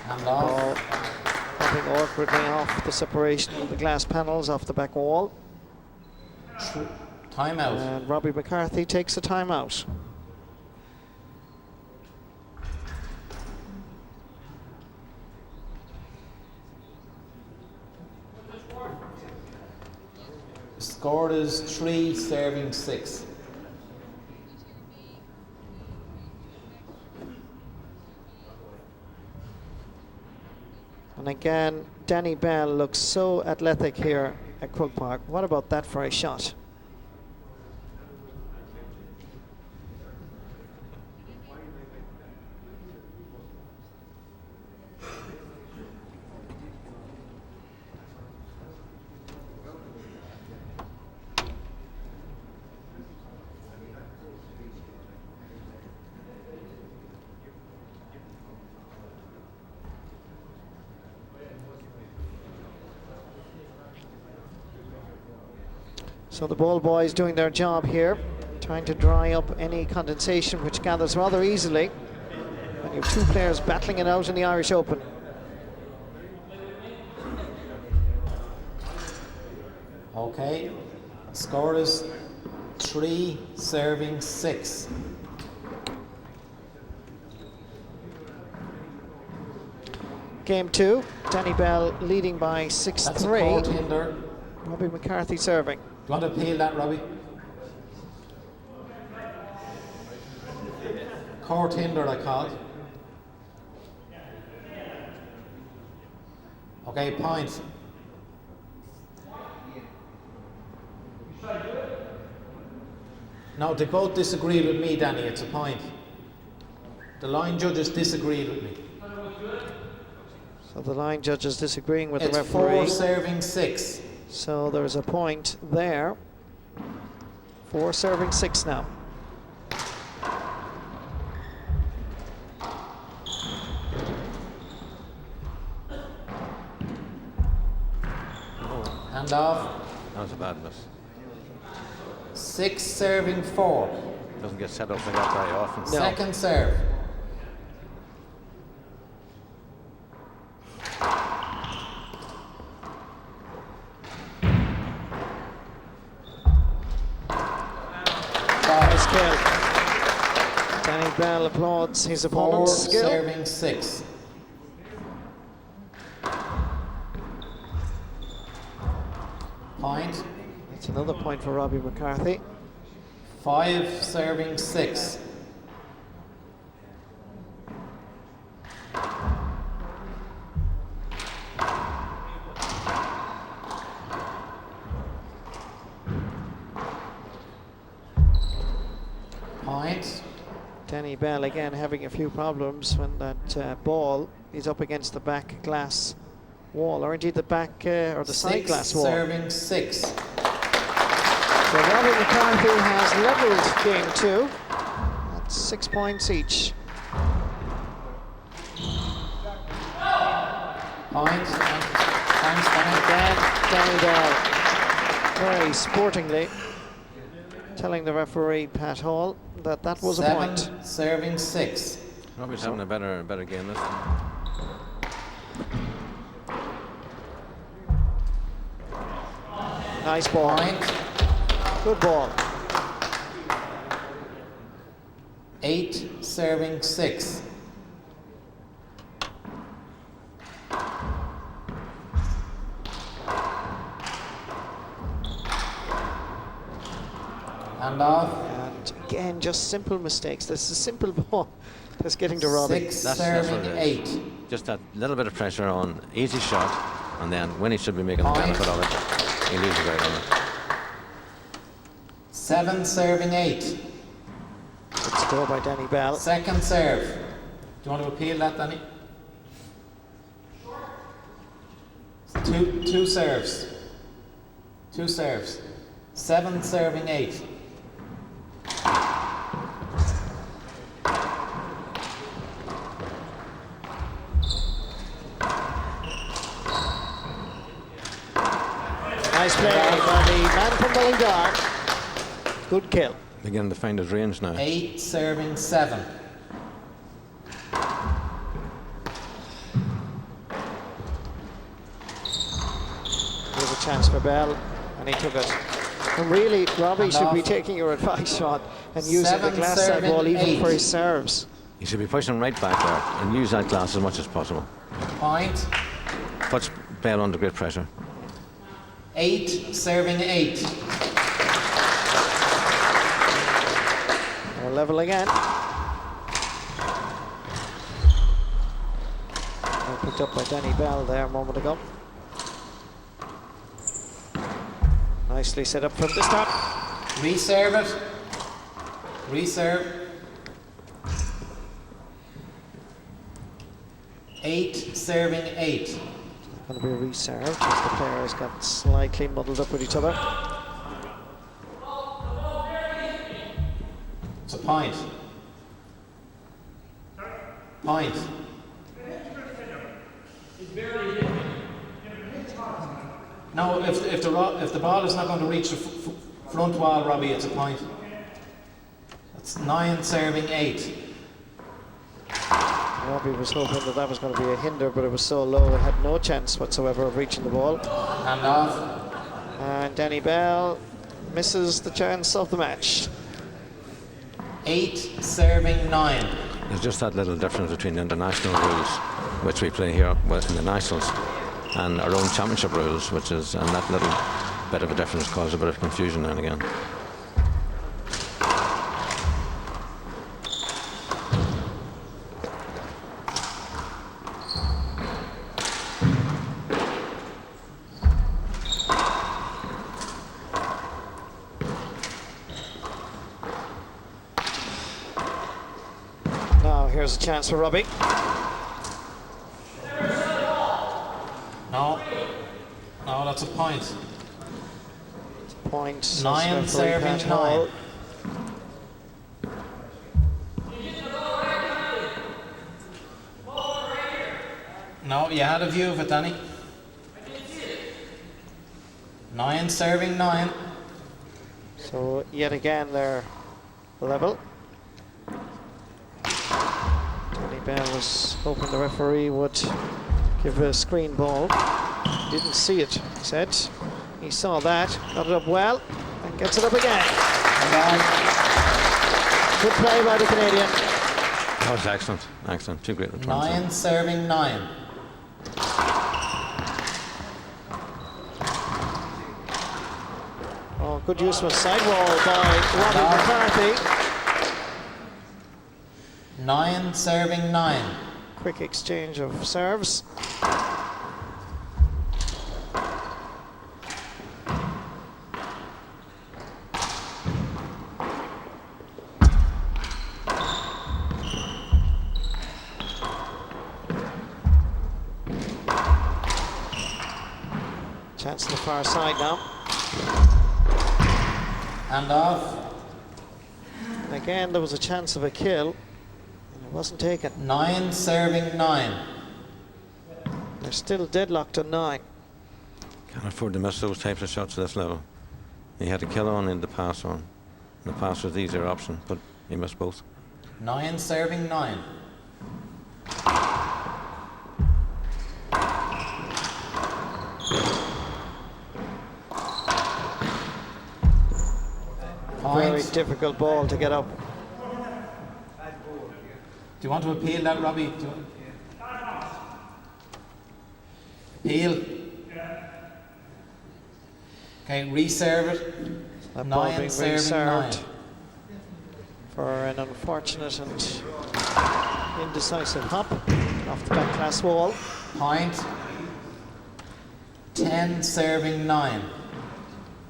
[SPEAKER 3] And
[SPEAKER 4] Ball
[SPEAKER 3] off.
[SPEAKER 4] popping awkwardly off the separation of the glass panels off the back wall.
[SPEAKER 3] Timeout.
[SPEAKER 4] And Robbie McCarthy takes a timeout.
[SPEAKER 3] Scored is 3, serving 6.
[SPEAKER 4] And again, Danny Bell looks so athletic here at Croke Park. What about that for a shot? So the ball boys doing their job here, trying to dry up any condensation which gathers rather easily when you have two players battling it out in the Irish Open.
[SPEAKER 3] Okay. Score is 3, serving 6.
[SPEAKER 4] Game 2, Danny Bell leading by
[SPEAKER 3] That's a
[SPEAKER 4] 6-3.
[SPEAKER 3] court hinder.
[SPEAKER 4] Robbie McCarthy serving.
[SPEAKER 3] Do you want to appeal that, Robbie? Court hinder, I called. Okay, point. No, they both disagreed with me, Danny. It's a point. The line judges disagreed with me.
[SPEAKER 4] So the line judge is disagreeing with the
[SPEAKER 3] It's
[SPEAKER 4] referee.
[SPEAKER 3] 4, serving 6.
[SPEAKER 4] So there's a point there. 4 serving 6 now.
[SPEAKER 3] Hand off.
[SPEAKER 5] That was a bad miss.
[SPEAKER 3] 6, serving 4.
[SPEAKER 5] Doesn't get set up like that very often.
[SPEAKER 3] Second serve.
[SPEAKER 4] Nice kill. Danny Bell applauds his
[SPEAKER 3] 4,
[SPEAKER 4] opponent's skill.
[SPEAKER 3] serving 6. Point.
[SPEAKER 4] It's another point for Robbie McCarthy.
[SPEAKER 3] 5, serving 6. Point.
[SPEAKER 4] Danny Bell again having a few problems when that ball is up against the back glass wall, or indeed the back or the side
[SPEAKER 3] 6,
[SPEAKER 4] glass wall.
[SPEAKER 3] serving 6.
[SPEAKER 4] So Robbie McCarthy has levelled game 2. That's 6 points each.
[SPEAKER 3] Point. Thanks, Danny.
[SPEAKER 4] Again, Danny Bell very sportingly telling the referee, Pat Hall, that that was a
[SPEAKER 3] 7,
[SPEAKER 4] point.
[SPEAKER 3] serving 6.
[SPEAKER 5] Robbie's having a better game this time.
[SPEAKER 4] Nice ball.
[SPEAKER 3] Point.
[SPEAKER 4] Good ball.
[SPEAKER 3] 8, serving 6. Hand off.
[SPEAKER 4] And again, just simple mistakes. This is a simple ball that's getting to Robbie.
[SPEAKER 3] 6,
[SPEAKER 5] That's
[SPEAKER 3] serving
[SPEAKER 5] what it
[SPEAKER 3] 8.
[SPEAKER 5] is. Just that little bit of pressure on, easy shot, and then when he should be making the
[SPEAKER 3] Point.
[SPEAKER 5] benefit of it, he loses out on it.
[SPEAKER 3] 7, serving 8.
[SPEAKER 4] Good go by Danny Bell.
[SPEAKER 3] Second serve. Do you want to appeal that, Danny? Two serves. 7 serving 8.
[SPEAKER 4] Nice play by the man from Mullingar. Good kill.
[SPEAKER 5] Beginning to find his range now.
[SPEAKER 3] 8 serving 7.
[SPEAKER 4] There's a chance for Bell, and he took it. And really, Robbie should be taking your advice on and using the glass side ball even for his serves.
[SPEAKER 5] He should be pushing right back there and use that glass as much as possible.
[SPEAKER 3] Point.
[SPEAKER 5] Puts Bell under great pressure.
[SPEAKER 3] 8 serving 8.
[SPEAKER 4] They're level again. Picked up by Danny Bell there a moment ago. Nicely set up from the start.
[SPEAKER 3] Reserve it. Reserve. 8 serving 8.
[SPEAKER 4] Going to be reserved as the players got slightly muddled up with each other.
[SPEAKER 3] It's a point. Point. No, if the ball is not going to reach the front wall, Robbie, it's a point. That's 9 serving 8.
[SPEAKER 4] Robbie was hoping that was going to be a hinder, but it was so low it had no chance whatsoever of reaching the ball.
[SPEAKER 3] Hand off.
[SPEAKER 4] And Danny Bell misses the chance of the match.
[SPEAKER 3] 8 serving 9.
[SPEAKER 5] There's just that little difference between the international rules, which we play here in the nationals, and our own championship rules, and that little bit of a difference causes a bit of confusion now and again.
[SPEAKER 4] Now here's a chance for Robbie.
[SPEAKER 3] No, that's a point.
[SPEAKER 4] Point.
[SPEAKER 3] 9 serving 9. No, you had a view of it, Danny. 9 serving 9.
[SPEAKER 4] So yet again they're level. Danny Bell was hoping the referee would give a screen ball. Didn't see it, he said. He saw that, got it up well, and gets it up again. Good play by the Canadian.
[SPEAKER 5] That was excellent, excellent. 2 great returns.
[SPEAKER 3] 9 serving 9.
[SPEAKER 4] Oh, good use of a sidewall by Robbie McCarthy.
[SPEAKER 3] 9 serving 9.
[SPEAKER 4] Quick exchange of serves. Chance to the far side now.
[SPEAKER 3] Hand off.
[SPEAKER 4] And again, there was a chance of a kill, and it wasn't taken.
[SPEAKER 3] 9 serving 9.
[SPEAKER 4] They're still deadlocked on 9.
[SPEAKER 5] Can't afford to miss those types of shots at this level. He had to kill on in the pass on. The pass was the easier option, but he missed both.
[SPEAKER 3] 9 serving 9.
[SPEAKER 4] Very difficult ball to get up.
[SPEAKER 3] Do you want to appeal that, Robbie? Appeal. Okay, reserve it.
[SPEAKER 4] That ball
[SPEAKER 3] 9
[SPEAKER 4] being
[SPEAKER 3] serving 9.
[SPEAKER 4] reserved for an unfortunate and indecisive hop off the back glass wall.
[SPEAKER 3] Point. 10 serving 9.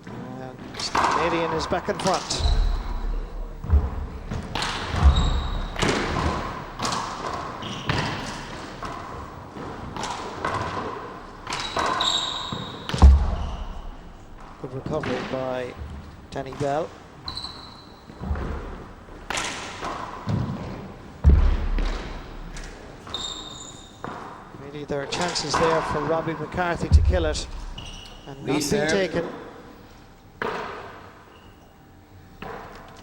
[SPEAKER 4] And the Canadian is back in front. recovery by Danny Bell. Really, there are chances there for Robbie McCarthy to kill it, and not being taken.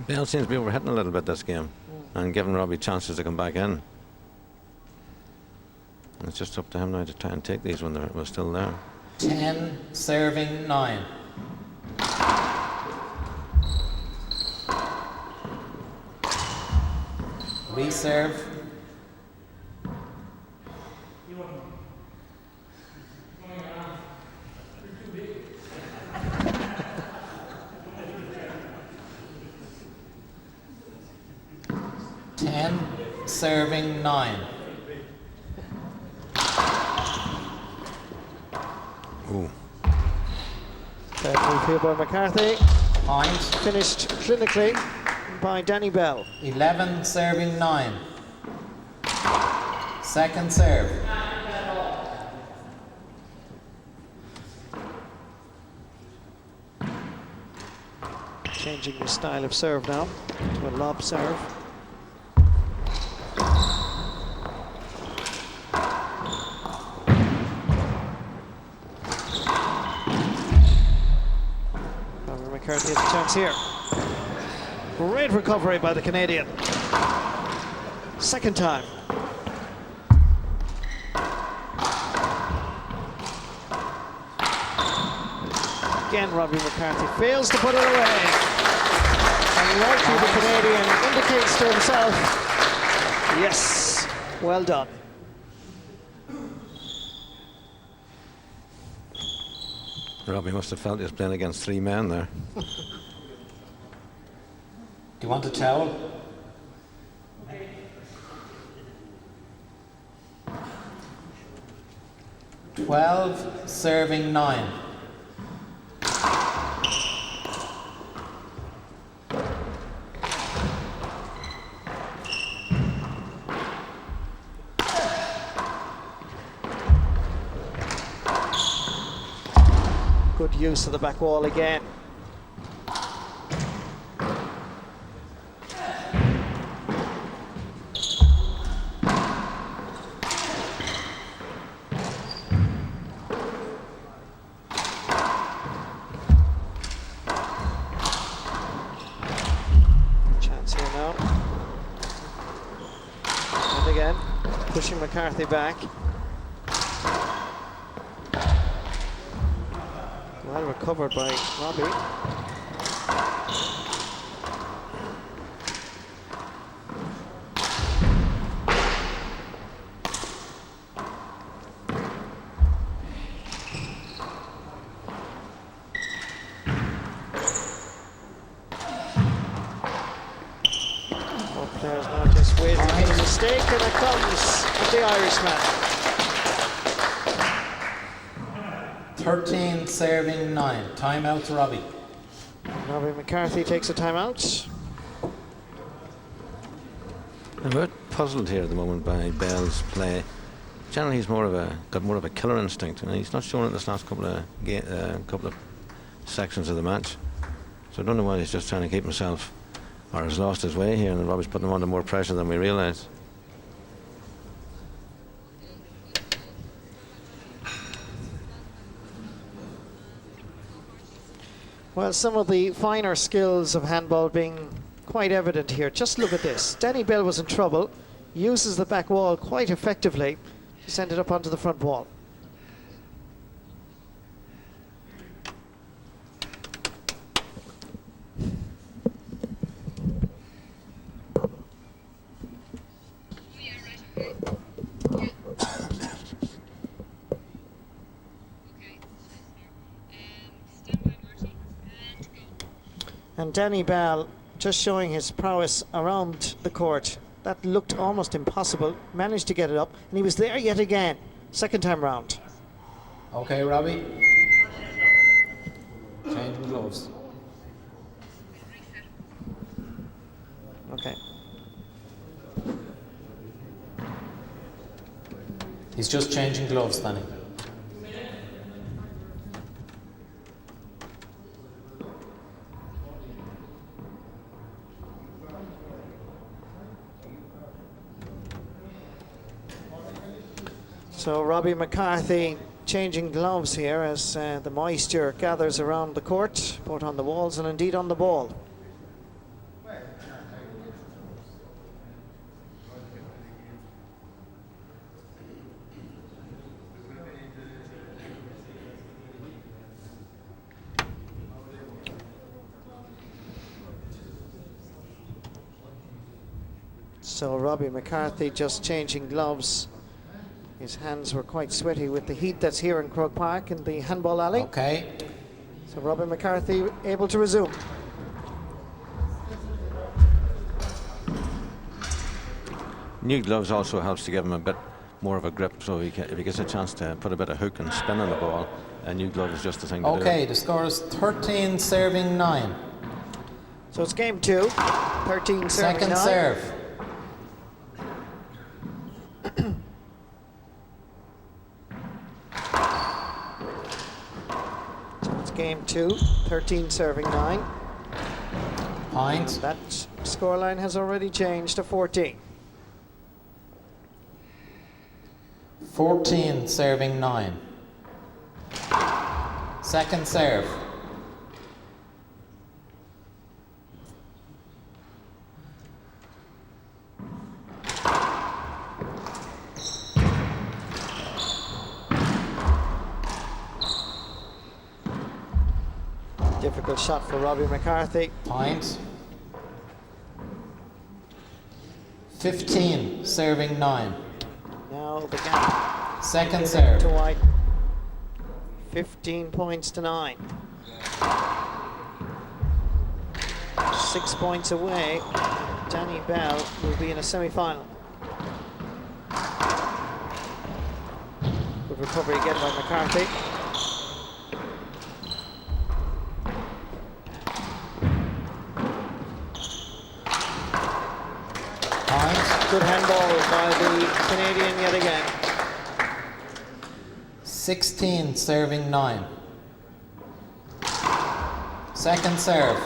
[SPEAKER 5] Bell seems to be overhitting a little bit this game and giving Robbie chances to come back in. It's just up to him now to try and take these when they're still there.
[SPEAKER 3] 10, serving 9. Reserve. Serving 9.
[SPEAKER 5] Ooh.
[SPEAKER 4] Bad move here by McCarthy.
[SPEAKER 3] Point.
[SPEAKER 4] Finished clinically by Danny Bell.
[SPEAKER 3] 11, serving 9. Second serve.
[SPEAKER 4] Changing the style of serve now to a lob serve. McCarthy has a chance here. Great recovery by the Canadian. Second time. Again, Robbie McCarthy fails to put it away. And rightly the Canadian indicates to himself, yes, well done.
[SPEAKER 5] Robbie must have felt he was playing against 3 men there.
[SPEAKER 3] Do you want a towel? $12, serving 9.
[SPEAKER 4] Good use of the back wall again. Chance here now. And again, pushing McCarthy back. Well recovered by Robbie. Both players now just waiting for the mistake, and it comes from the Irishman.
[SPEAKER 3] 13, serving 9. Timeout to Robbie.
[SPEAKER 4] Robbie McCarthy takes a timeout.
[SPEAKER 5] I'm a bit puzzled here at the moment by Bell's play. Generally, he's got more of a killer instinct, and he's not showing it this last couple of sections of the match. So I don't know why he's just trying to keep himself, or has lost his way here, and Robbie's putting him under more pressure than we realise.
[SPEAKER 4] Well, some of the finer skills of handball being quite evident here. Just look at this. Danny Bell was in trouble, uses the back wall quite effectively to send it up onto the front wall. And Danny Bell just showing his prowess around the court. That looked almost impossible. Managed to get it up, and he was there yet again. Second time round.
[SPEAKER 3] Okay, Robbie. Changing gloves.
[SPEAKER 4] Okay.
[SPEAKER 3] He's just changing gloves, Danny.
[SPEAKER 4] So Robbie McCarthy changing gloves here as the moisture gathers around the court, both on the walls and indeed on the ball. So Robbie McCarthy just changing gloves. His hands were quite sweaty with the heat that's here in Croke Park in the handball alley.
[SPEAKER 3] Okay.
[SPEAKER 4] So Robbie McCarthy able to resume.
[SPEAKER 5] New gloves also helps to give him a bit more of a grip, so if he gets a chance to put a bit of hook and spin on the ball, a new glove is just the thing to do.
[SPEAKER 3] Okay, the score is 13 serving 9.
[SPEAKER 4] So it's game 2, 13 serving
[SPEAKER 3] Second
[SPEAKER 4] 9.
[SPEAKER 3] serve.
[SPEAKER 4] So it's game 2, 13 serving 9.
[SPEAKER 3] Point.
[SPEAKER 4] That scoreline has already changed to 14.
[SPEAKER 3] 14 serving 9. Second serve.
[SPEAKER 4] Difficult shot for Robbie McCarthy.
[SPEAKER 3] Point. 15 serving 9.
[SPEAKER 4] Now the gap
[SPEAKER 3] Second
[SPEAKER 4] to
[SPEAKER 3] serve.
[SPEAKER 4] White. 15 points to 9. 6 points away. Danny Bell will be in a semi-final. Good recovery again by McCarthy. Good handball by the Canadian yet again.
[SPEAKER 3] 16 serving 9. Second serve.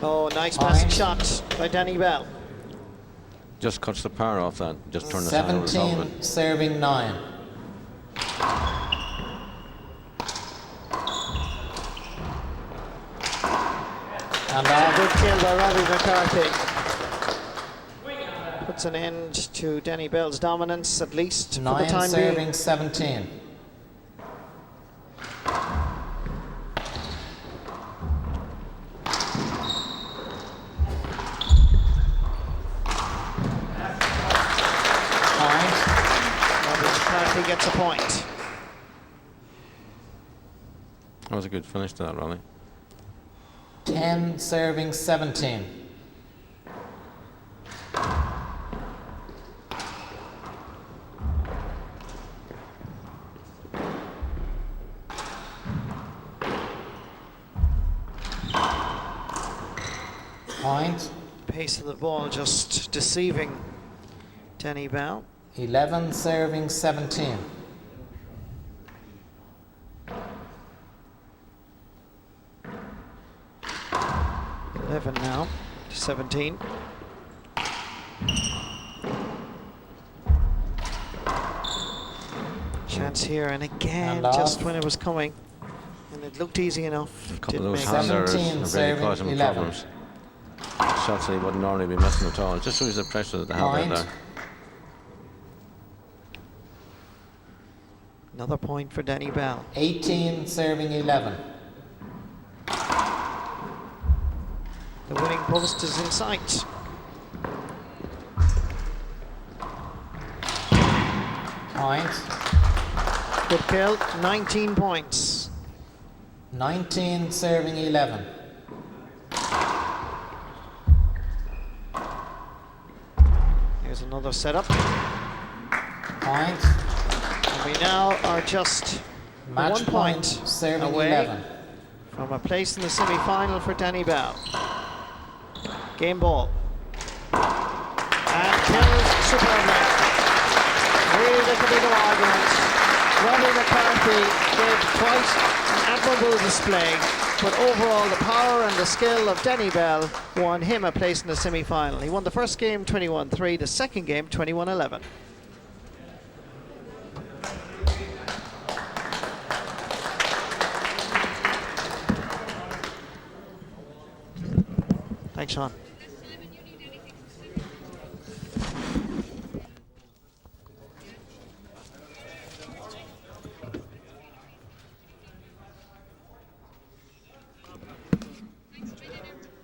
[SPEAKER 4] Oh, nice passing shot by Danny Bell.
[SPEAKER 5] Just cuts the power off that. Just turn the hand over the top of
[SPEAKER 3] 17
[SPEAKER 5] it.
[SPEAKER 3] serving 9. And
[SPEAKER 4] Good
[SPEAKER 3] off.
[SPEAKER 4] kill by Robbie McCarthy. Puts an end to Danny Bell's dominance, at least for the
[SPEAKER 3] 9
[SPEAKER 4] time
[SPEAKER 3] serving
[SPEAKER 4] being.
[SPEAKER 3] 17.
[SPEAKER 4] Robbie McCarthy gets a point.
[SPEAKER 5] That was a good finish to that rally.
[SPEAKER 3] 10 serving 17. Point.
[SPEAKER 4] Pace of the ball just deceiving Danny Bell.
[SPEAKER 3] 11 serving 17.
[SPEAKER 4] Now to 17. Chance here, and again,
[SPEAKER 3] And
[SPEAKER 4] just
[SPEAKER 3] off.
[SPEAKER 4] when it was coming, and it looked easy enough.
[SPEAKER 5] A couple
[SPEAKER 4] didn't
[SPEAKER 5] of those
[SPEAKER 4] make
[SPEAKER 5] hand
[SPEAKER 4] it.
[SPEAKER 5] errors
[SPEAKER 3] 17
[SPEAKER 5] have really
[SPEAKER 3] serving
[SPEAKER 5] caused him
[SPEAKER 3] 11.
[SPEAKER 5] problems. Shots that he wouldn't normally be missing at all. It just shows the pressure that they have out
[SPEAKER 3] Point.
[SPEAKER 5] there.
[SPEAKER 4] Another point for Danny Bell.
[SPEAKER 3] 18 serving 11.
[SPEAKER 4] The winning post is in sight.
[SPEAKER 3] Point.
[SPEAKER 4] Good kill, 19 points.
[SPEAKER 3] 19 serving 11.
[SPEAKER 4] Here's another setup.
[SPEAKER 3] Point.
[SPEAKER 4] And we now are just
[SPEAKER 3] Match
[SPEAKER 4] 1 point
[SPEAKER 3] serving
[SPEAKER 4] away
[SPEAKER 3] 11.
[SPEAKER 4] from a place in the semi-final for Danny Bell. Game ball. And kills superbly. there could be no argument. Robbie McCarthy gave quite an admirable display, but overall the power and the skill of Danny Bell won him a place in the semi-final. He won the first game 21-3, the second game 21-11. Thanks, Sean.